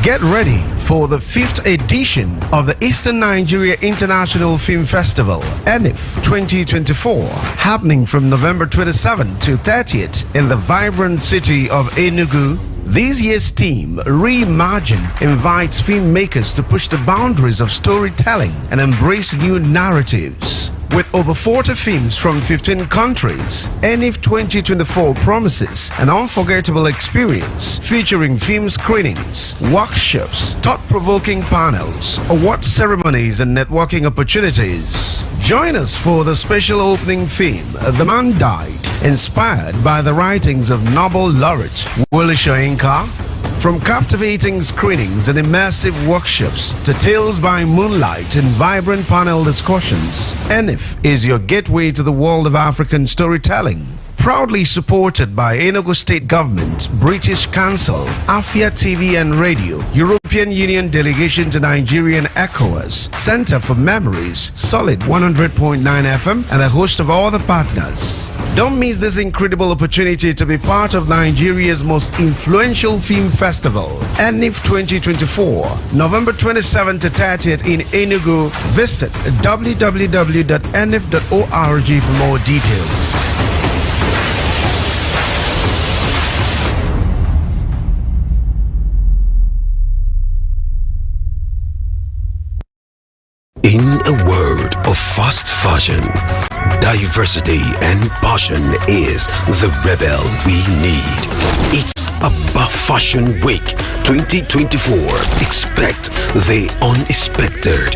Get ready for the 5th edition of the Eastern Nigeria International Film Festival, ENIF 2024, happening from November 27th to 30th in the vibrant city of Enugu. This year's theme, Reimagine, invites filmmakers to push the boundaries of storytelling and embrace new narratives. With over 40 films from 15 countries, ENIF 2024 promises an unforgettable experience featuring film screenings, workshops, thought-provoking panels, award ceremonies, and networking opportunities. Join us for the special opening film, The Man Died, inspired by the writings of Nobel laureate Wole Soyinka. From captivating screenings and immersive workshops to Tales by Moonlight and vibrant panel discussions, ENIF is your gateway to the world of African storytelling. Proudly supported by Enugu State Government, British Council, Afia TV and Radio, European Union Delegation to Nigerian ECOWAS, Center for Memories, Solid 100.9 FM, and a host of other partners. Don't miss this incredible opportunity to be part of Nigeria's most influential film festival, ENIF 2024, November 27th to 30th in Enugu. Visit www.enif.org for more details. In a world of fast fashion, diversity and passion is the rebel we need. It's Abba Fashion Week 2024. Expect the unexpected,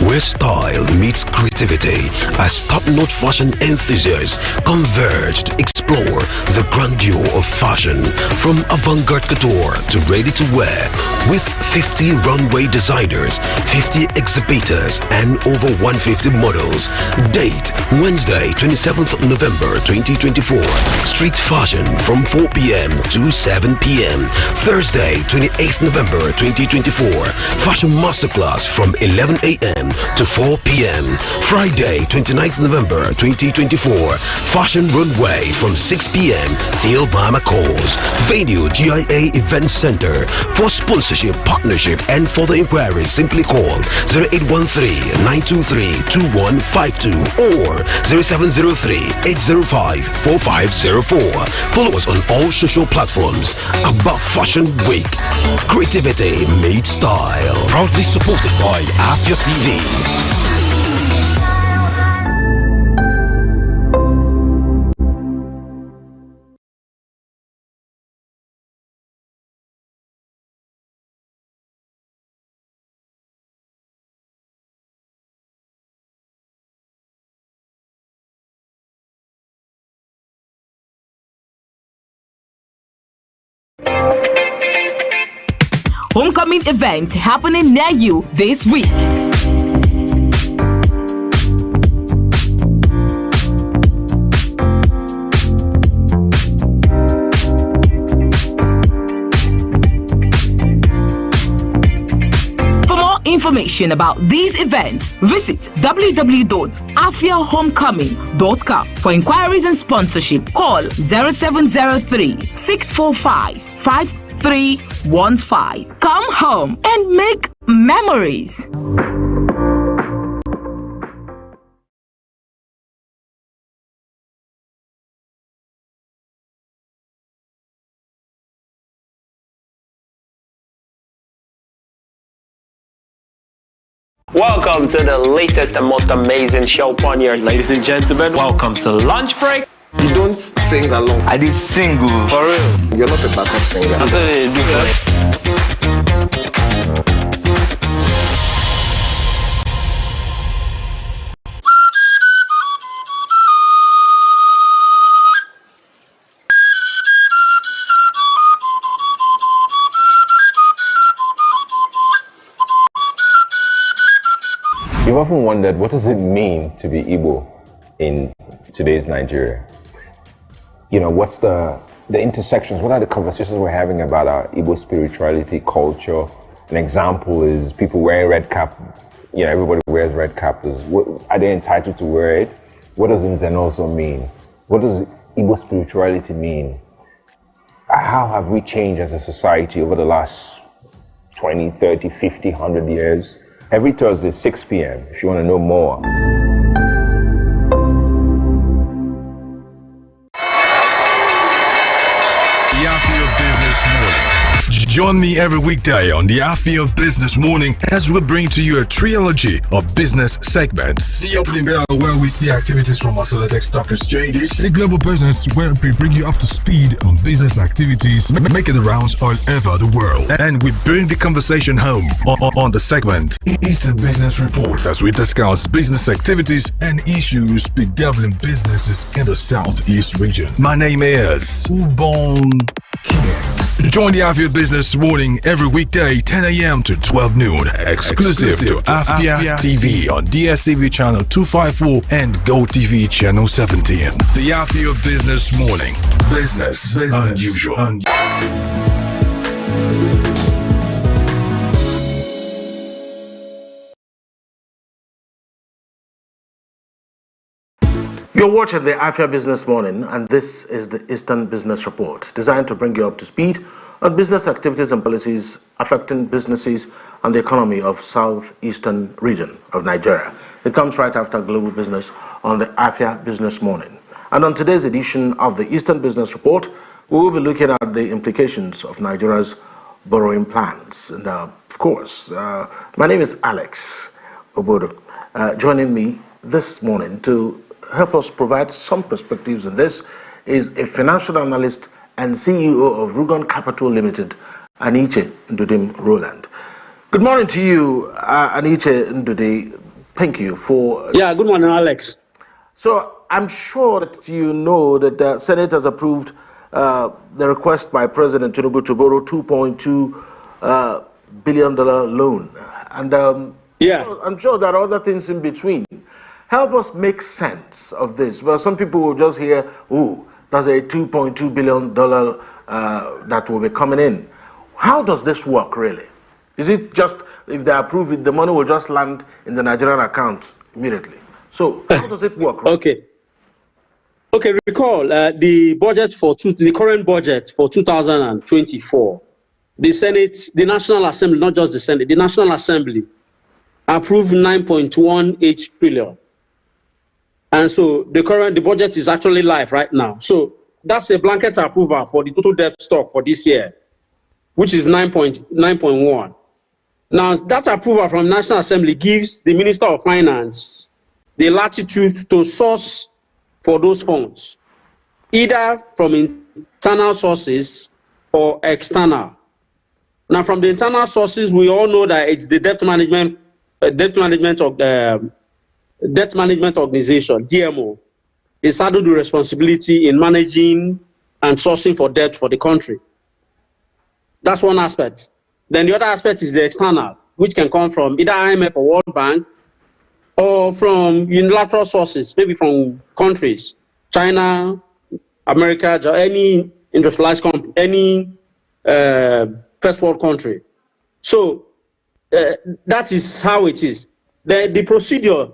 where style meets creativity as top-notch fashion enthusiasts converge to explore the grandeur of fashion, from avant-garde couture to ready-to-wear, with 50 runway designers, 50 exhibitors, and over 150 models. Date Wednesday, 27th November 2024. Street fashion from 4 p.m. to 7 p.m. Thursday, 28th November 2024. Fashion masterclass from 11 a.m. to 4 p.m. Friday, 29th November 2024. Fashion runway from 6 p.m. till Mama calls. Venue GIA Event Center. For sponsorship, partnership, and further inquiries, simply call 0813-923-2152 or 0703-805-4504. Follow us on all social platforms. Abba Fashion Week. Creativity made style. Proudly supported by Afia TV. Homecoming event happening near you this week. For more information about these events, visit www.afiahomecoming.com. For inquiries and sponsorship, call 0703 645 5315. Come home and make memories. Welcome to the latest and most amazing show on your. Ladies and gentlemen, welcome to Lunch Break. You don't sing along. I did single. For real. You're not a backup singer. That's what they do. You've often wondered, what does it mean to be Igbo in today's Nigeria? You know, what's the intersections? What are the conversations we're having about our Igbo spirituality, culture? An example is people wearing red cap. You know, everybody wears red cap. Are they entitled to wear it? What does Nzenoso mean? What does Igbo spirituality mean? How have we changed as a society over the last 20, 30, 50, 100 years. Every Thursday, 6 p.m. if you want to know more. The Afia Business Morning. Join me every weekday on the Afia Business Morning as we bring to you a trilogy of business segments. The opening bell, where we see activities from our selected stock exchanges. The global business, where we bring you up to speed on business activities making the rounds all over the world. And we bring the conversation home on the segment Eastern Business Report, as we discuss business activities and issues bedeviling businesses in the Southeast region. My name is Ubon Kings. Join the Afia Business Morning every weekday, 10 a.m. to 12 noon. Exclusive to Afia TV on DSTV channel 254 and GoTV channel 17. The Afia Business Morning. Business unusual. You're watching the Afia Business Morning, and this is the Eastern Business Report, designed to bring you up to speed on business activities and policies affecting businesses and the economy of Southeastern region of Nigeria. It comes right after Global Business on the Afia Business Morning. And on today's edition of the Eastern Business Report, we will be looking at the implications of Nigeria's borrowing plans. And of course, my name is Alex Obodo. Joining me this morning to help us provide some perspectives on this is a financial analyst and CEO of Rugon Capital Limited, Aniche Ndudim Roland. Good morning to you, Aniche Ndudi. Thank you for... Yeah, good morning, Alex. So I'm sure that you know that the Senate has approved the request by President Tinubu to borrow $2.2 billion loan. And yeah, I'm sure there are other things in between. Help us make sense of this. Well, some people will just hear, oh, there's a $2.2 billion that will be coming in. How does this work, really? Is it just, if they approve it, the money will just land in the Nigerian account immediately? So how does it work? Really? Okay, recall the current budget for 2024, the Senate, the National Assembly, not just the Senate, the National Assembly approved 9.18 trillion. And so the budget is actually live right now. So that's a blanket approval for the total debt stock for this year, which is 9.1. Now, that approval from National Assembly gives the Minister of Finance the latitude to source for those funds, either from internal sources or external. Now, from the internal sources, we all know that it's the debt management organization, DMO, is saddled with responsibility in managing and sourcing for debt for the country. That's one aspect. Then the other aspect is the external, which can come from either IMF or World Bank, or from unilateral sources, maybe from countries, China, America, any industrialized country, any first world country. So that is how it is. The procedure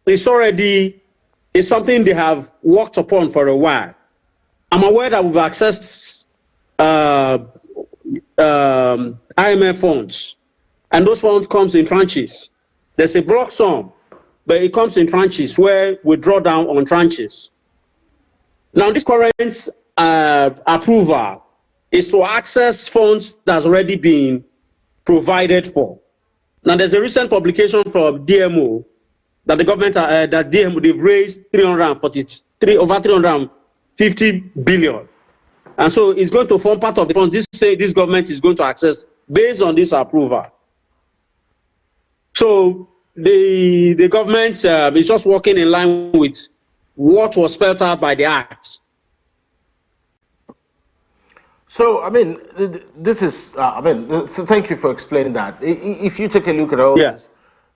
is something they have worked upon for a while. I'm aware that we've accessed IMF funds, and those funds comes in tranches. There's a block sum, but it comes in tranches where we draw down on tranches. Now, this current approval is to access funds that's already been provided for. Now, there's a recent publication from DMO that the government, they've raised over 350 billion. And so it's going to form part of the funds this government is going to access based on this approval. So the government is just working in line with what was spelled out by the Act. So, I mean, this is, thank you for explaining that. If you take a look at all this,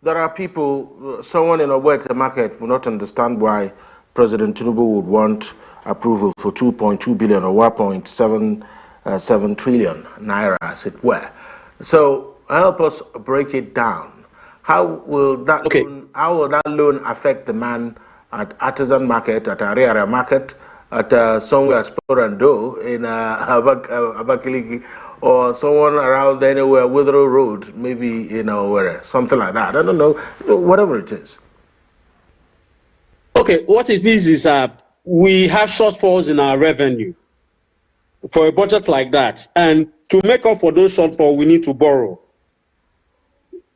there are people, someone in a work market will not understand why President Tinubu would want approval for 2.2 billion or 1.77 trillion naira, as it were. So, help us break it down. How will that loan affect the man at artisan market, at area market, at somewhere Explore and Do in Abakiliki, or someone around anywhere, Withrow Road, maybe, where, something like that. I don't know, whatever it is. Okay, what it means is we have shortfalls in our revenue for a budget like that. And to make up for those shortfalls, we need to borrow.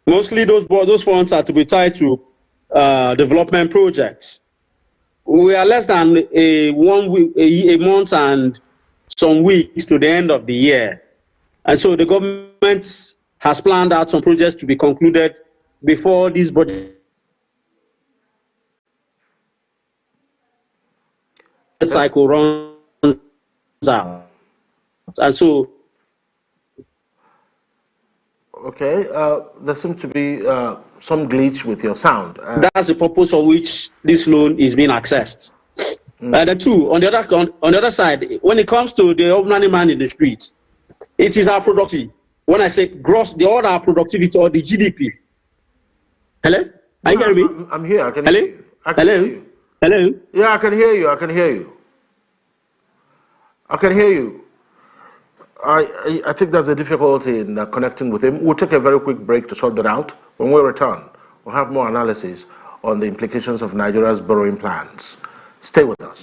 Mostly those funds are to be tied to development projects. We are less than a month and some weeks to the end of the year. And so the government has planned out some projects to be concluded before this budget cycle runs out. And so... Okay, there seems to be some glitch with your sound. That's the purpose for which this loan is being accessed. The two, on the other side, when it comes to the ordinary man in the street, it is our productivity. When I say gross, the order our productivity or the GDP. Hello? Are you hearing me? I'm here. I can hear you. Hello? Hello? Yeah, I can hear you. I can hear you. I think there's a difficulty in connecting with him. We'll take a very quick break to sort that out. When we return, we'll have more analysis on the implications of Nigeria's borrowing plans. Stay with us.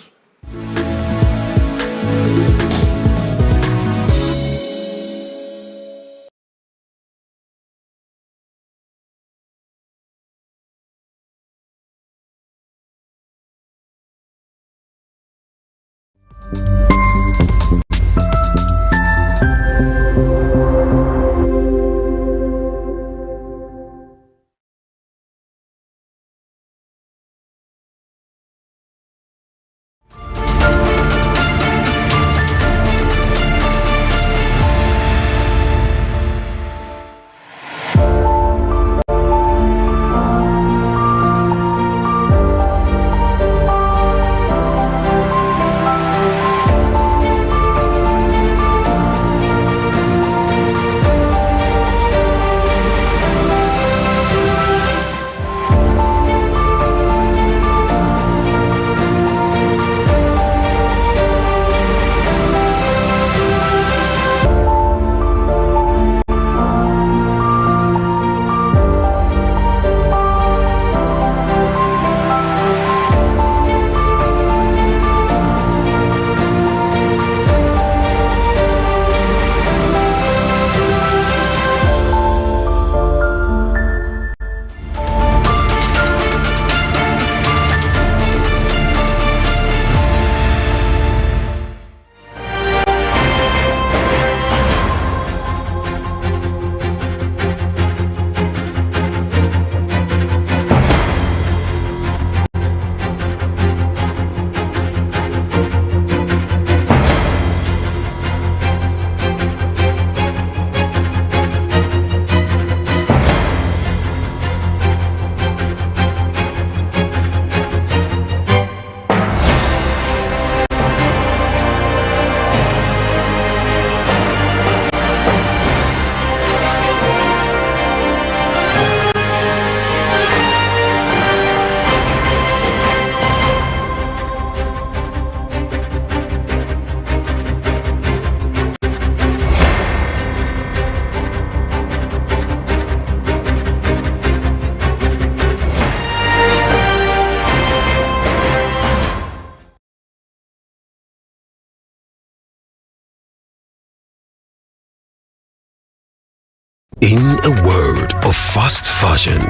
In a world of fast fashion,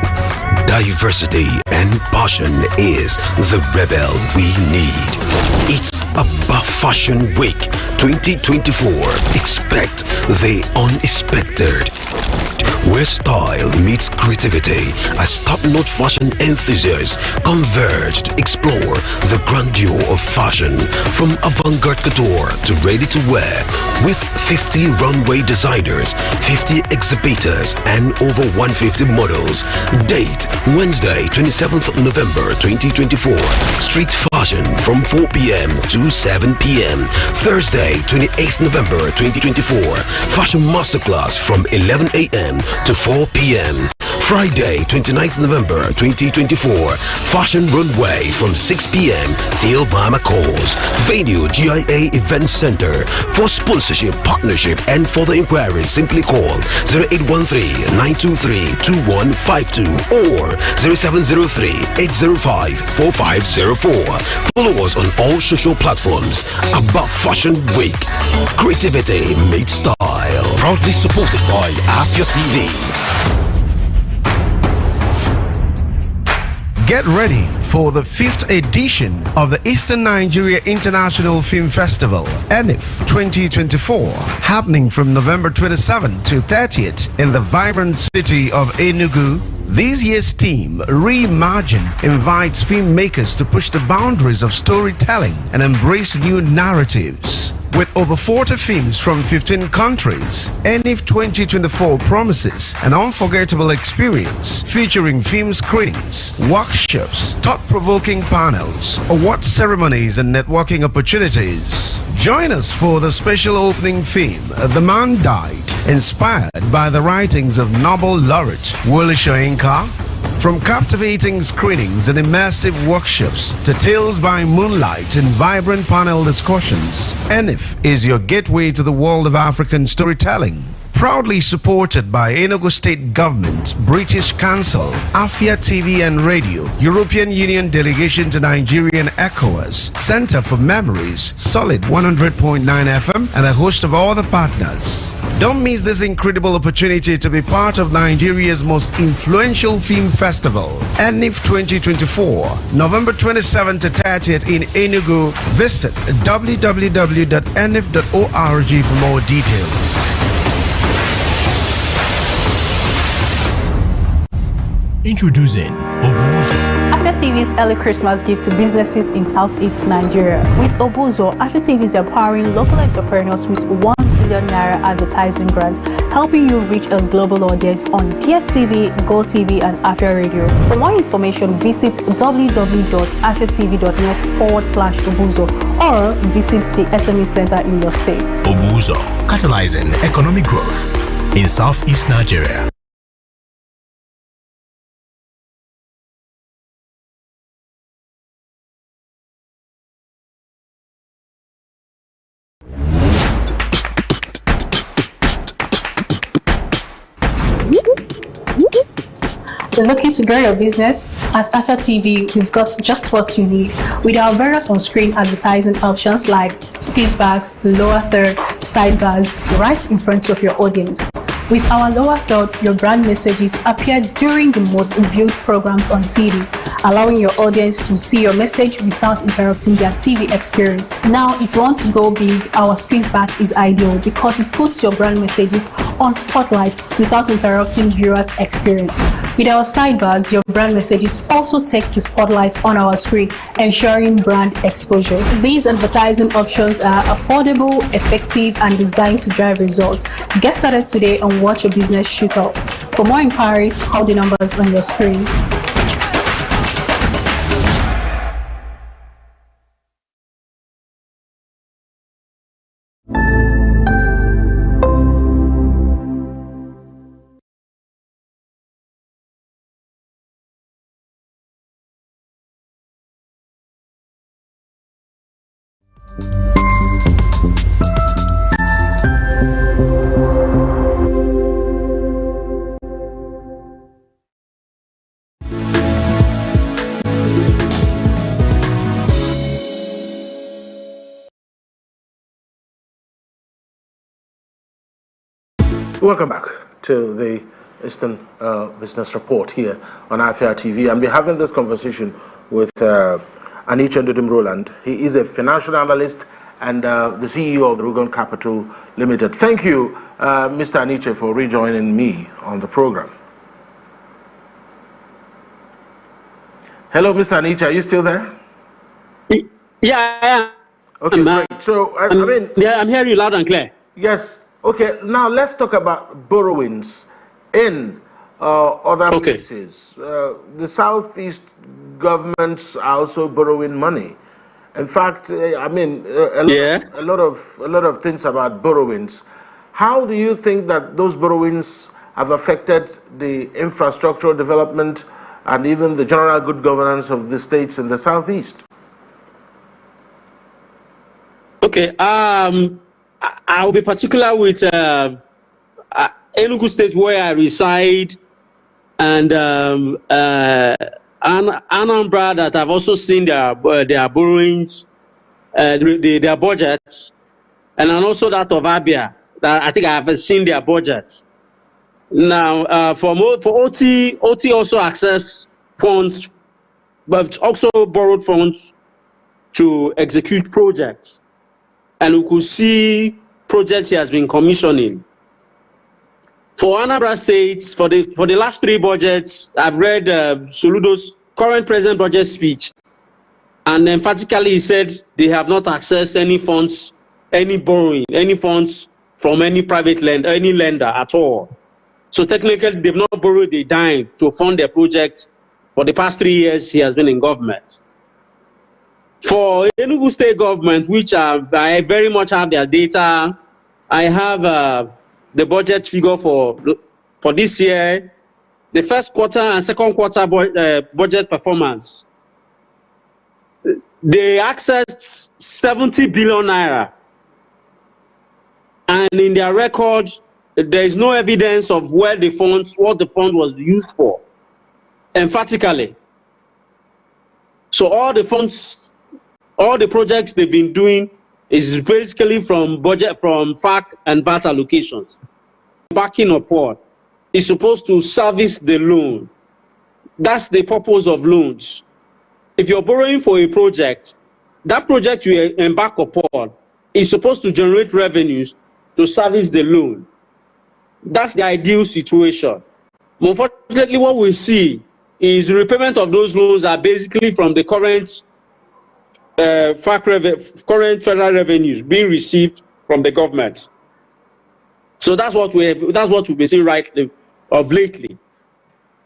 diversity and passion is the rebel we need. It's Abba Fashion Week 2024. Expect the unexpected, where style meets creativity as top-notch fashion enthusiasts converge to explore the grandeur of fashion, from avant-garde couture to ready-to-wear, with 50 runway designers, 50 exhibitors, and over 150 models. Date Wednesday, 27th of November 2024. Street fashion from 4 p.m. to 7 p.m. Thursday, 28th November 2024. Fashion masterclass from 11 a.m. to 4 p.m. Friday, 29th November 2024. Fashion Runway from 6 p.m. till Mama calls. Venue GIA Event Center. For sponsorship, partnership, and for the inquiries, simply call 0813-923-2152 or 0703-805-4504. Follow us on all social platforms. Above Fashion Week. Creativity meets style. Proudly supported by Afia TV. Get ready for the 5th edition of the Eastern Nigeria International Film Festival, ENIF 2024, happening from November 27th to 30th in the vibrant city of Enugu. This year's theme, Reimagine, invites filmmakers to push the boundaries of storytelling and embrace new narratives. With over 40 films from 15 countries, ENIF 2024 promises an unforgettable experience featuring film screenings, workshops, thought-provoking panels, award ceremonies, and networking opportunities. Join us for the special opening film, The Man Died, inspired by the writings of Nobel laureate Wole Soyinka. From captivating screenings and immersive workshops to Tales by Moonlight and vibrant panel discussions, ENIF is your gateway to the world of African storytelling. Proudly supported by Enugu State Government, British Council, Afia TV and Radio, European Union Delegation to Nigeria and ECOWAS, Center for Memories, Solid 100.9 FM, and a host of other partners. Don't miss this incredible opportunity to be part of Nigeria's most influential film festival, ENIF 2024, November 27th to 30th in Enugu. Visit www.enif.org for more details. Introducing Obuzo. Afia TV's early Christmas gift to businesses in Southeast Nigeria. With Obuzo, Afia TV is empowering local entrepreneurs with 1 billion naira advertising grant, helping you reach a global audience on PSTV, GoTV, and Afia Radio. For more information, visit www.afiatv.net/Obuzo or visit the SME Center in your state. Obuzo, catalyzing economic growth in Southeast Nigeria. Looking to grow your business? At Afia TV, we've got just what you need. With our various on-screen advertising options like spacebags, lower third, sidebars, right in front of your audience. With our lower third, your brand messages appear during the most viewed programs on TV, allowing your audience to see your message without interrupting their TV experience. Now, if you want to go big, our spacebar is ideal because it puts your brand messages on spotlight without interrupting viewers' experience. With our sidebars, your brand messages also takes the spotlight on our screen, ensuring brand exposure. These advertising options are affordable, effective, and designed to drive results. Get started today and watch your business shoot up. For more inquiries, call the numbers on your screen. Welcome back to the Eastern Business Report here on Afia TV. And we're having this conversation with Aniche Roland. He is a financial analyst and the CEO of Rugon Capital Limited. Thank you, Mr. Aniche, for rejoining me on the program. Hello, Mr. Aniche, are you still there? Yeah, I am. Okay, great. So, I mean... Yeah, I'm hearing you loud and clear. Yes. Okay, now let's talk about borrowings in other places. The Southeast governments are also borrowing money. In fact, I mean, a lot of things about borrowings. How do you think that those borrowings have affected the infrastructural development and even the general good governance of the states in the Southeast? Okay, I'll be particular with Enugu State, where I reside, and Anambra, that I've also seen their borrowings, their budgets, and also that of Abia, that I think I have seen their budget. Now, for OT also access funds, but also borrowed funds to execute projects. And we could see projects he has been commissioning. For Anambra State, for the last 3 budgets, I've read Soludo's current president budget speech, and emphatically he said they have not accessed any funds, any borrowing, any funds from any private any lender at all. So technically, they've not borrowed a dime to fund their project for the past 3 years he has been in government. For Enugu State government, which I very much have their data, I have the budget figure for this year, the first quarter and second quarter budget performance. They accessed 70 billion naira. And in their record, there is no evidence of what the fund was used for, emphatically. So all the funds, all the projects they've been doing is basically from FAC and VAT allocations. Backing upon is supposed to service the loan. That's the purpose of loans. If you're borrowing for a project, that project you embark upon is supposed to generate revenues to service the loan. That's the ideal situation. Unfortunately, what we see is the repayment of those loans are basically from the current current federal revenues being received from the government. So that's what we've been seeing lately.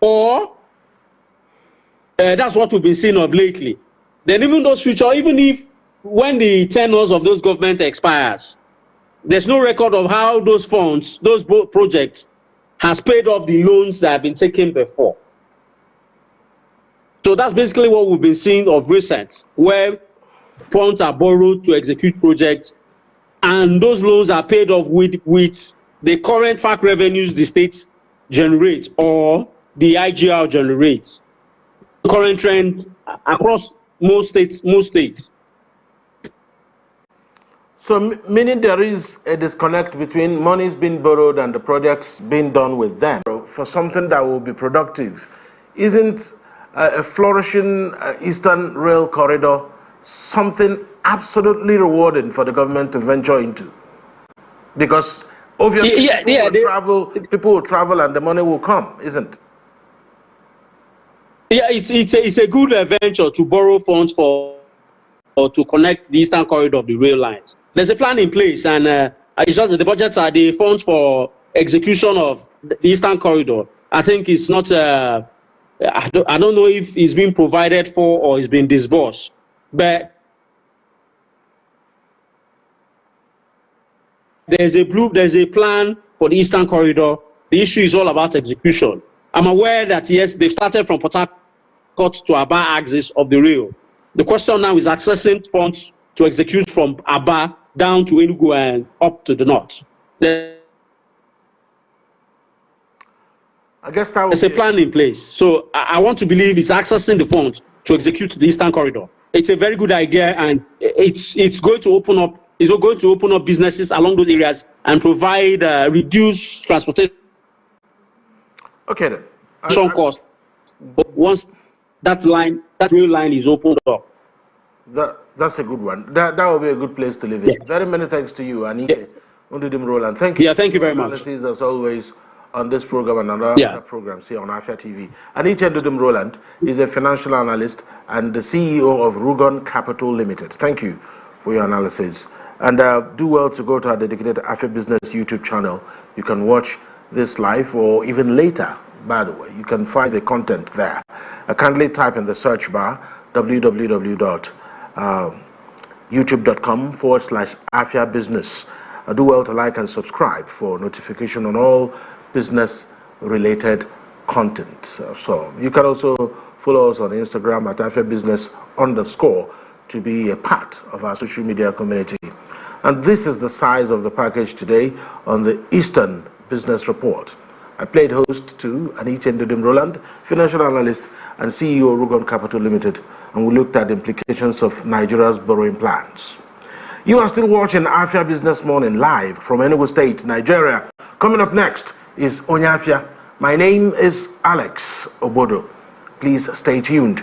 Or that's what we've been seeing of lately. Then even those future, even if when the tenures of those government expires, there's no record of how those funds, those projects, has paid off the loans that have been taken before. So that's basically what we've been seeing of recent, where funds are borrowed to execute projects, and those loans are paid off with the current FAC revenues the states generate or the IGR generates. The current trend across most states. So meaning there is a disconnect between monies being borrowed and the projects being done with them for something that will be productive. Isn't a flourishing Eastern Rail Corridor something absolutely rewarding for the government to venture into? Because obviously people will travel and the money will come, isn't it? Yeah, it's a good venture to borrow funds or to connect the Eastern Corridor of the rail lines. There's a plan in place, and it's just the budgets are the funds for execution of the Eastern Corridor. I think it's not. I don't know if it's been provided for or it's been disbursed, but there's a plan for the Eastern Corridor. The issue is all about execution. I'm aware that yes, they've started from Port Harcourt to Aba axis of the rail. The question now is accessing funds to execute from Aba down to Enugu and up to the north. There's a plan in place. So I want to believe it's accessing the funds to execute the Eastern Corridor. It's a very good idea, and it's going to open up. It's going to open up businesses along those areas and provide reduced transportation cost. Once that rail line is opened up. That's a good one. That will be a good place to live in. Yeah. Very many thanks to you, Anita. Yes. Roland. Thank you. Yeah, thank you very much. As always on this program and other programs here on Afia TV. Anita Roland is a financial analyst and the CEO of Rugon Capital Limited. Thank you for your analysis. And do well to go to our dedicated Afia Business YouTube channel. You can watch this live or even later, by the way. You can find the content there. Kindly type in the search bar www.youtube.com/Afia Business. Do well to like and subscribe for notification on all business related content. So you can also follow us on Instagram at Afia Business _ to be a part of our social media community. And this is the size of the package today on the Eastern Business Report. I played host to Anita Ndudim Roland, financial analyst and CEO Rugon Capital Limited, and we looked at the implications of Nigeria's borrowing plans. You are still watching Afia Business Morning live from Enugu State, Nigeria. Coming up next is Onyafia. My name is Alex Obodo. Please stay tuned.